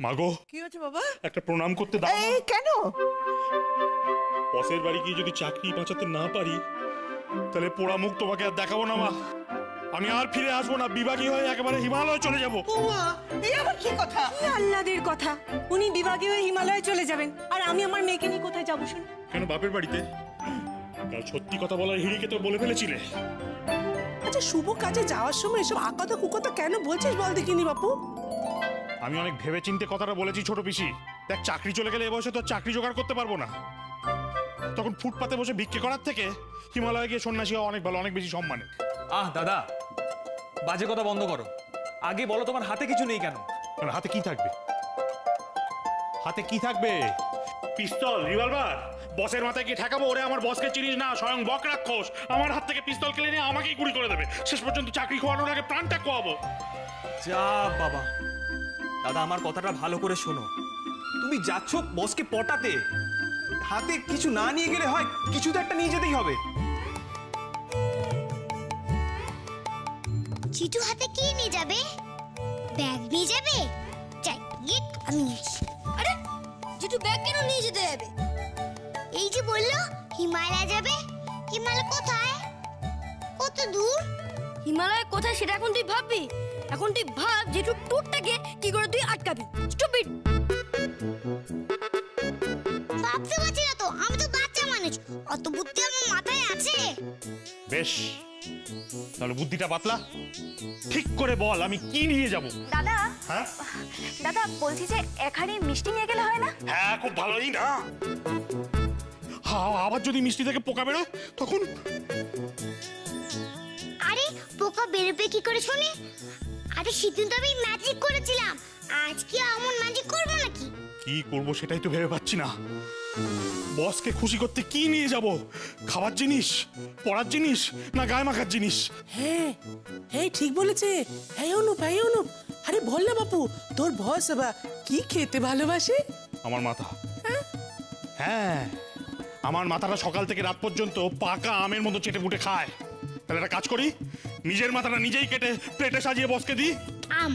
মাগো কি হয়েছে বাবা? একটা প্রণাম করতে দাও। এই কেন? বসের বাড়ি গিয়ে যদি চাকরি বাঁচাতে না পারি তাহলে পোড়া মুখ তোমাকে আর দেখাবো না মা। আমি আর ফিরে আসবো না, বিভাগী হয়ে একেবারে হিমালয় চলে যাবো। ওমা, এই আবার কি কথা? কি আল্লাদের কথা, উনি বিভাগী হয়ে হিমালয়ে চলে যাবেন আর আমি আমার মেয়েকে নিয়ে কোথায় যাবো শুন? কেন বাপের বাড়িতে? কাল সত্যি কথা বলার হিড়িকে তো বলে ফেলেছিলে। আচ্ছা শুভ কাজে যাওয়ার সময় এসব আকাতা কুকতা কেন বলছিস বল দেখিনি বাপু? আমি অনেক ভেবে চিন্তে কথাটা বলেছি ছোট পিসি। দেখ, চাকরি চলে গেলে এ বয়সে তো চাকরি জোগাড় করতে পারবো না। তখন ফুটপাতে বসে ভিক্ষে করার থেকে হিমালয়ে গিয়ে সন্ন্যাসী হওয়া অনেক ভালো, অনেক বেশি সম্মানে। দাদা, বাজে কথা বন্ধ করো। আগে বলো তোমার হাতে কিছু নেই কেন? হাতে কি থাকবে? হাতে কি থাকবে? পিস্তল, রিভলভার। বসের মাথায় কি ঠেকাবো? ওরে আমার বসকে চিনিস না, স্বয়ং বক রাক্ষস। আমার হাত থেকে পিস্তল কেড়ে নিয়ে আমাকেই গুলি করে দেবে। শেষ পর্যন্ত চাকরি খোয়ানোর আগে প্রাণটা খোয়াবো। যা বাবা। দাদা, আমার কথাটা ভালো করে শোনো। তুমি যাচ্ছ বসকে পটাতে, হাতে কিছু না নিয়ে গেলে হয় কিছু তো একটা নিয়ে যেতেই হবে। চিটু হাতে কি নিয়ে যাবে? ব্যাগ নিয়ে যাবে? যাই গিট আমি আরে চিটু ব্যাগ কেন নিয়ে যেতে যাবে? এই যে বললো হিমালয় যাবে। হিমালয় কোথায়? কত দূর? হিমালয় কোথায় সেটা এখন তুই ভাববি? এখন তুই ভাব যে ট্যুরটাকে কি করে তুই আটকাবি। স্টুপিড। ভাবতে পারছি না তো, আমি তো বাচ্চা মানুষ, অত বুদ্ধি আমার মাথায় আছে? বেশ, তাহলে বুদ্ধিটা পাতলা। ঠিক করে বল আমি কি নিয়ে যাব? দাদা, হ্যাঁ দাদা বলছি যে এক হাঁড়ি মিষ্টি নিয়ে গেলে হয় না? হ্যাঁ, খুব ভালোই না। আবার যদি মিষ্টি থেকে পোকা বেরোয় তখন? আরে পোকা বেরোবে কি করে শুনি? আরে সেদিন তো আমি ম্যাজিক করেছিলাম, আজ কি এমন ম্যাজিক করবো নাকি? কি করব সেটাই তো ভেবে পাচ্ছি না। বসকে খুশি করতে কি নিয়ে যাব? খাবার জিনিস, পড়ার জিনিস, না গায়ে মাখার জিনিস? হ্যাঁ হ্যাঁ ঠিক বলেছে। হ্যাঁ অনুপ, হ্যাঁ অনুপ, আরে বল না বাপু, তোর বস বা কি খেতে ভালোবাসে? আমার মাথা। হ্যাঁ, আমার মাথাটা সকাল থেকে রাত পর্যন্ত পাকা আমের মতো চেটে পুটে খায়। তাহলে একটা কাজ করি, নিজের মাথাটা নিজেই কেটে প্লেটে সাজিয়ে বসকে দিই। আম